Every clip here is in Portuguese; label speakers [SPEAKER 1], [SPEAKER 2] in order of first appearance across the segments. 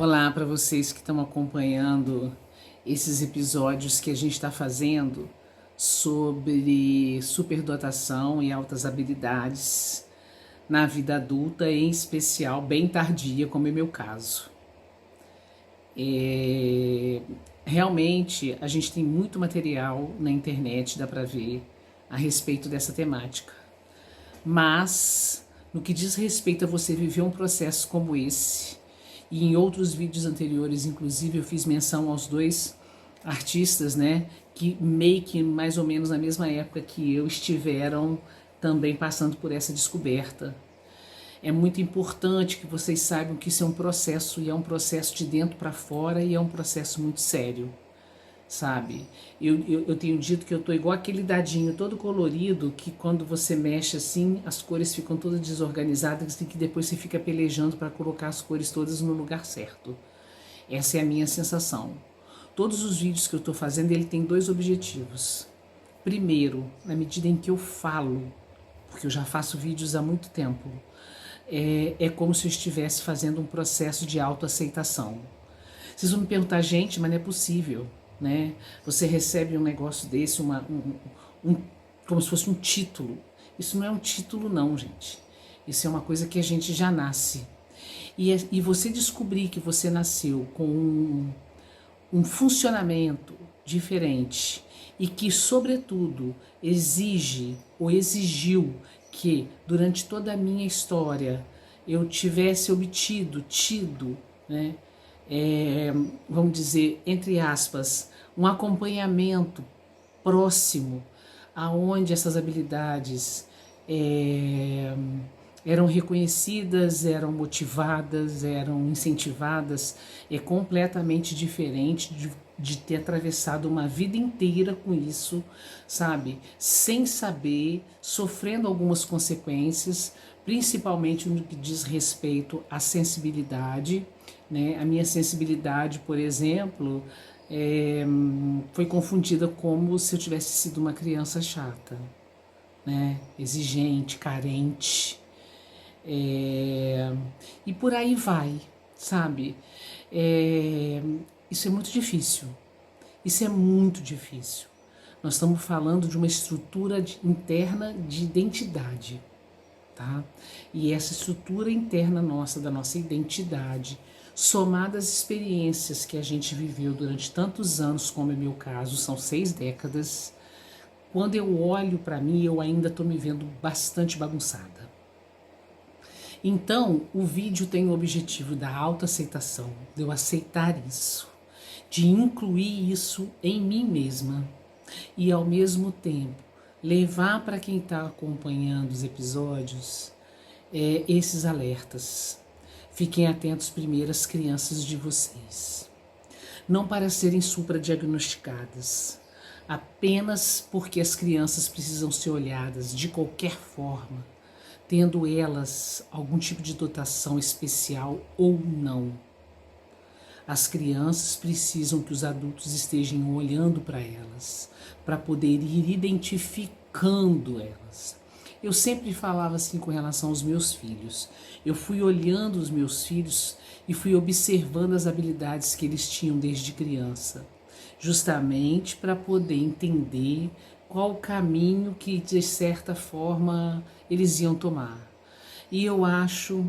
[SPEAKER 1] Olá para vocês que estão acompanhando esses episódios que a gente está fazendo sobre superdotação e altas habilidades na vida adulta, em especial bem tardia, como é meu caso. Realmente a gente tem muito material na internet, dá para ver, a respeito dessa temática. Mas, no que diz respeito a você viver um processo como esse, e em outros vídeos anteriores, inclusive, eu fiz menção aos dois artistas, né, que meio que mais ou menos na mesma época que eu estiveram também passando por essa descoberta. É muito importante que vocês saibam que isso é um processo, e é um processo de dentro para fora, e é um processo muito sério, sabe? Eu tenho dito que eu tô igual aquele dadinho todo colorido, que quando você mexe assim, as cores ficam todas desorganizadas e que depois você fica pelejando para colocar as cores todas no lugar certo. Essa é a minha sensação. Todos os vídeos que eu tô fazendo, ele tem dois objetivos. Primeiro, na medida em que eu falo, porque eu já faço vídeos há muito tempo, é como se eu estivesse fazendo um processo de autoaceitação. Vocês vão me perguntar, gente, mas não é possível, né? Você recebe um negócio desse, como se fosse um título. Isso não é um título não, gente. Isso é uma coisa que a gente já nasce. E você descobrir que você nasceu com um funcionamento diferente e que, sobretudo, exige ou exigiu que durante toda a minha história eu tivesse tido, né, vamos dizer, entre aspas, um acompanhamento próximo, aonde essas habilidades eram reconhecidas, eram motivadas, eram incentivadas, é completamente diferente de ter atravessado uma vida inteira com isso, sabe? Sem saber, sofrendo algumas consequências, principalmente no que diz respeito à sensibilidade, né? A minha sensibilidade, por exemplo, foi confundida como se eu tivesse sido uma criança chata, né? Exigente, carente, e por aí vai, sabe? Isso é muito difícil. Isso é muito difícil. Nós estamos falando de uma estrutura interna de identidade, tá? E essa estrutura interna nossa, da nossa identidade, somada às experiências que a gente viveu durante tantos anos, como é meu caso, são 6 décadas, quando eu olho para mim, eu ainda estou me vendo bastante bagunçada. Então, o vídeo tem o objetivo da autoaceitação, de eu aceitar isso, de incluir isso em mim mesma e, ao mesmo tempo, levar para quem está acompanhando os episódios esses alertas. Fiquem atentos primeiro às crianças de vocês. Não para serem supradiagnosticadas, apenas porque as crianças precisam ser olhadas de qualquer forma, tendo elas algum tipo de dotação especial ou não. As crianças precisam que os adultos estejam olhando para elas, para poder ir identificando elas. Eu sempre falava assim com relação aos meus filhos. Eu fui olhando os meus filhos e fui observando as habilidades que eles tinham desde criança, justamente para poder entender qual o caminho que, de certa forma, eles iam tomar. E eu acho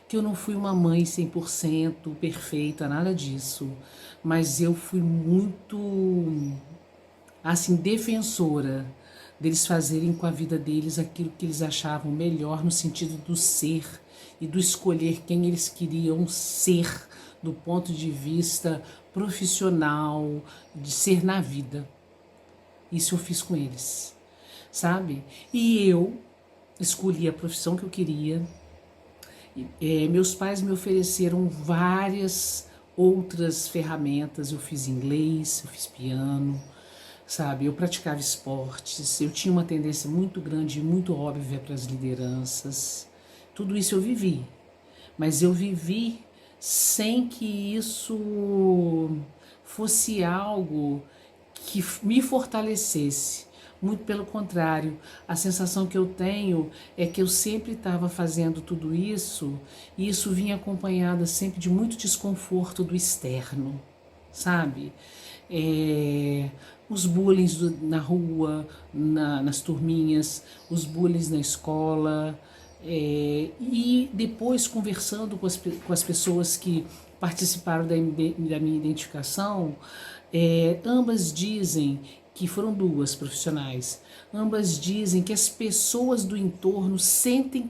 [SPEAKER 1] que eu não fui uma mãe 100% perfeita, nada disso, mas eu fui muito, assim, defensora deles fazerem com a vida deles aquilo que eles achavam melhor, no sentido do ser e do escolher quem eles queriam ser do ponto de vista profissional, de ser na vida. Isso eu fiz com eles, sabe? E eu escolhi a profissão que eu queria. Meus pais me ofereceram várias outras ferramentas. Eu fiz inglês, eu fiz piano, sabe? Eu praticava esportes, eu tinha uma tendência muito grande e muito óbvia para as lideranças. Tudo isso eu vivi, mas eu vivi sem que isso fosse algo que me fortalecesse. Muito pelo contrário, a sensação que eu tenho é que eu sempre estava fazendo tudo isso e isso vinha acompanhada sempre de muito desconforto do externo, sabe? Os bullying na rua, nas turminhas, os bullying na escola, e depois conversando com as pessoas que participaram da minha identificação, ambas dizem que foram duas profissionais, ambas dizem que as pessoas do entorno sentem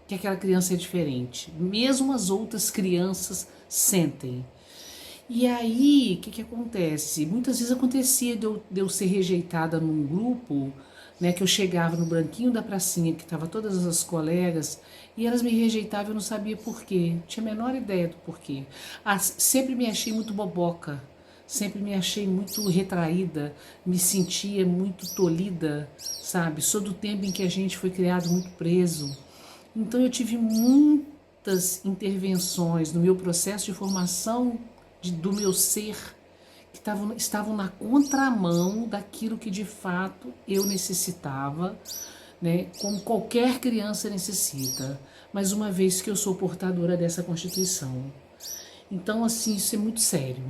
[SPEAKER 1] que aquela criança é diferente, mesmo as outras crianças sentem. E aí, o que acontece? Muitas vezes acontecia de eu ser rejeitada num grupo, né, que eu chegava no branquinho da pracinha, que tava todas as colegas, e elas me rejeitavam, eu não sabia por quê, não tinha a menor ideia do porquê. Sempre me achei muito boboca, sempre me achei muito retraída, me sentia muito tolhida, sabe? Sou do tempo em que a gente foi criado muito preso. Então eu tive muitas intervenções no meu processo de formação do meu ser que estavam na contramão daquilo que de fato eu necessitava, né? Como qualquer criança necessita, mas uma vez que eu sou portadora dessa Constituição. Então, assim, isso é muito sério,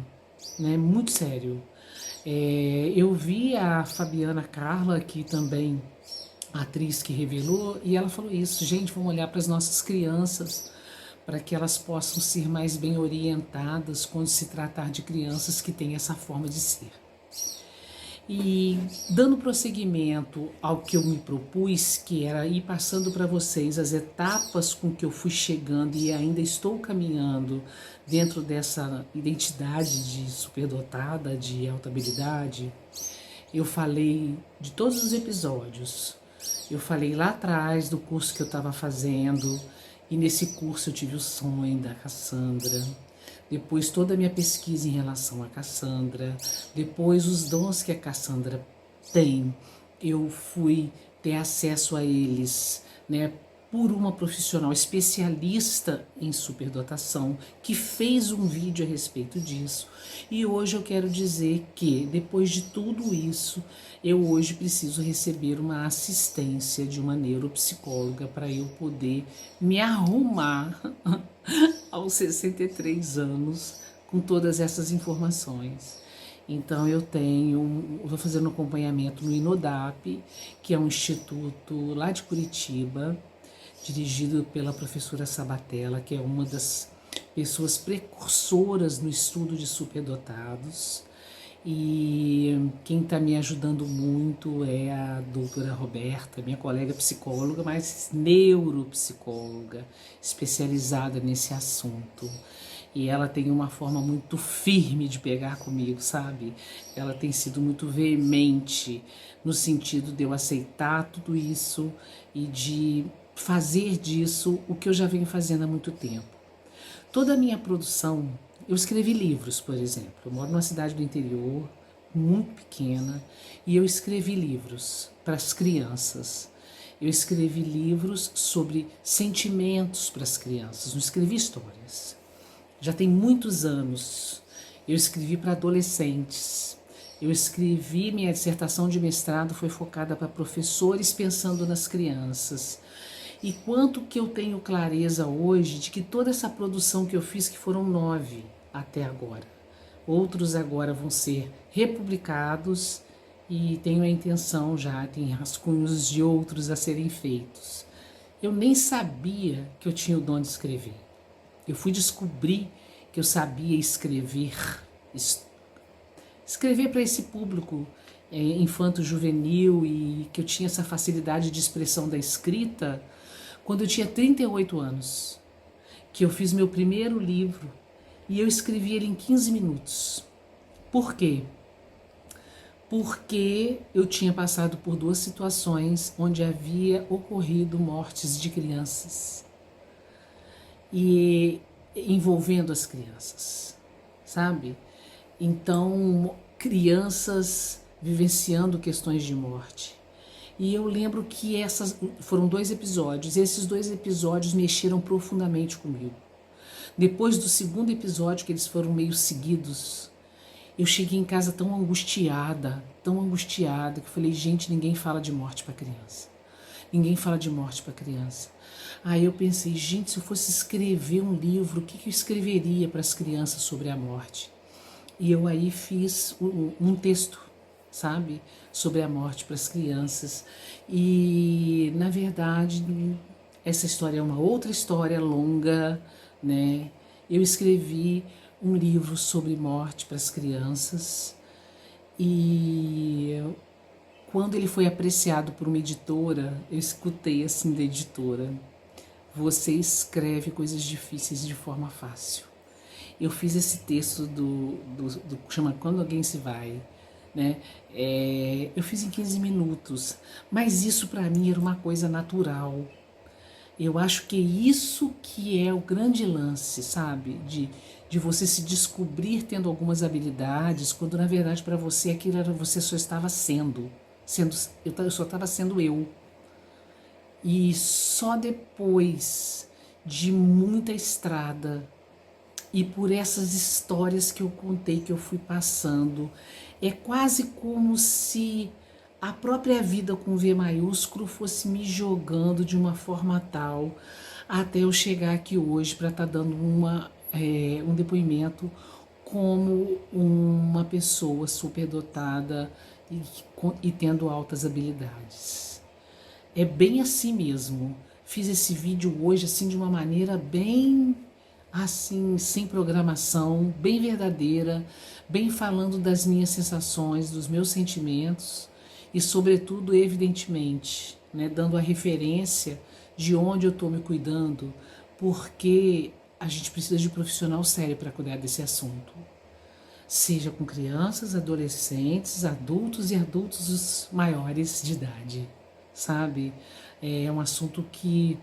[SPEAKER 1] né? Muito sério. Eu vi a Fabiana Carla, que também a atriz que revelou, e ela falou isso: gente, vamos olhar para as nossas crianças, para que elas possam ser mais bem orientadas quando se tratar de crianças que têm essa forma de ser. E dando prosseguimento ao que eu me propus, que era ir passando para vocês as etapas com que eu fui chegando e ainda estou caminhando dentro dessa identidade de superdotada, de alta habilidade, eu falei de todos os episódios. Eu falei lá atrás do curso que eu estava fazendo, e nesse curso eu tive o sonho da Cassandra. Depois toda a minha pesquisa em relação à Cassandra. Depois os dons que a Cassandra tem. Eu fui ter acesso a eles, né, por uma profissional especialista em superdotação que fez um vídeo a respeito disso. E hoje eu quero dizer que, depois de tudo isso, eu hoje preciso receber uma assistência de uma neuropsicóloga para eu poder me arrumar aos 63 anos com todas essas informações. Então eu vou fazer um acompanhamento no INODAP, que é um instituto lá de Curitiba, dirigido pela professora Sabatella, que é uma das pessoas precursoras no estudo de superdotados. E quem está me ajudando muito é a doutora Roberta, minha colega psicóloga, mas neuropsicóloga, especializada nesse assunto. E ela tem uma forma muito firme de pegar comigo, sabe? Ela tem sido muito veemente no sentido de eu aceitar tudo isso e de fazer disso o que eu já venho fazendo há muito tempo. Toda a minha produção, eu escrevi livros, por exemplo. Eu moro numa cidade do interior, muito pequena, e eu escrevi livros para as crianças. Eu escrevi livros sobre sentimentos para as crianças, não escrevi histórias. Já tem muitos anos. Eu escrevi para adolescentes. Minha dissertação de mestrado foi focada para professores pensando nas crianças. E quanto que eu tenho clareza hoje de que toda essa produção que eu fiz, que foram 9 até agora, outros agora vão ser republicados e tenho a intenção já, tem rascunhos de outros a serem feitos. Eu nem sabia que eu tinha o dom de escrever. Eu fui descobrir que eu sabia escrever para esse público infanto-juvenil e que eu tinha essa facilidade de expressão da escrita quando eu tinha 38 anos, que eu fiz meu primeiro livro e eu escrevi ele em 15 minutos. Por quê? Porque eu tinha passado por 2 situações onde havia ocorrido mortes de crianças e envolvendo as crianças, sabe? Então, crianças vivenciando questões de morte. E eu lembro que foram 2 episódios, e esses 2 episódios mexeram profundamente comigo. Depois do segundo episódio, que eles foram meio seguidos, Eu cheguei em casa tão angustiada, que eu falei, gente, ninguém fala de morte para criança. Ninguém fala de morte para criança. Aí eu pensei, gente, se eu fosse escrever um livro, o que eu escreveria para as crianças sobre a morte? E eu aí fiz um texto, sabe, sobre a morte para as crianças. E, na verdade, essa história é uma outra história longa, né? Eu escrevi um livro sobre morte para as crianças e quando ele foi apreciado por uma editora, eu escutei assim da editora: você escreve coisas difíceis de forma fácil. Eu fiz esse texto do chama Quando Alguém Se Vai, né? Eu fiz em 15 minutos, mas isso para mim era uma coisa natural. Eu acho que é isso que é o grande lance, sabe? De você se descobrir tendo algumas habilidades, quando na verdade para você aquilo era você só estava eu só estava sendo eu. E só depois de muita estrada e por essas histórias que eu contei, que eu fui passando, é quase como se a própria vida com V maiúsculo fosse me jogando de uma forma tal até eu chegar aqui hoje para estar dando um depoimento como uma pessoa superdotada e tendo altas habilidades. É bem assim mesmo. Fiz esse vídeo hoje assim de uma maneira bem assim, sem programação, bem verdadeira, bem falando das minhas sensações, dos meus sentimentos e, sobretudo, evidentemente, né, dando a referência de onde eu estou me cuidando, porque a gente precisa de um profissional sério para cuidar desse assunto. Seja com crianças, adolescentes, adultos e adultos maiores de idade, sabe? É um assunto que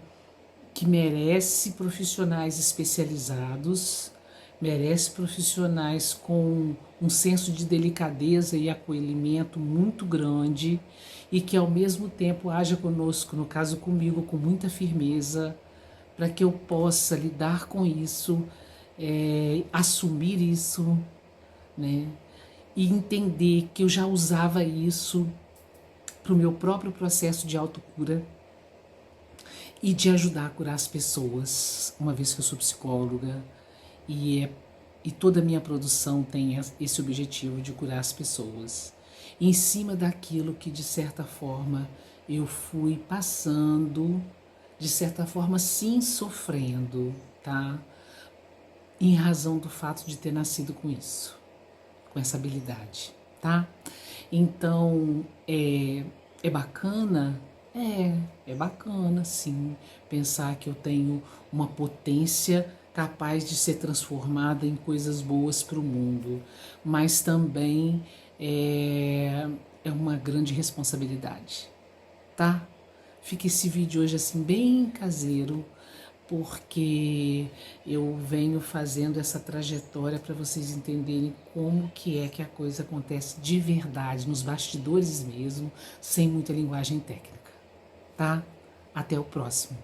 [SPEAKER 1] merece profissionais especializados, merece profissionais com um senso de delicadeza e acolhimento muito grande e que ao mesmo tempo haja conosco, no caso comigo, com muita firmeza, para que eu possa lidar com isso, assumir isso, né? E entender que eu já usava isso para o meu próprio processo de autocura e de ajudar a curar as pessoas, uma vez que eu sou psicóloga e toda a minha produção tem esse objetivo de curar as pessoas. Em cima daquilo que, de certa forma, eu fui passando, de certa forma, sim, sofrendo, tá? Em razão do fato de ter nascido com isso, com essa habilidade, tá? Então, é bacana? É bacana, sim, pensar que eu tenho uma potência capaz de ser transformada em coisas boas para o mundo, mas também é uma grande responsabilidade, tá? Fica esse vídeo hoje assim bem caseiro, porque eu venho fazendo essa trajetória para vocês entenderem como que é que a coisa acontece de verdade, nos bastidores mesmo, sem muita linguagem técnica, tá? Até o próximo.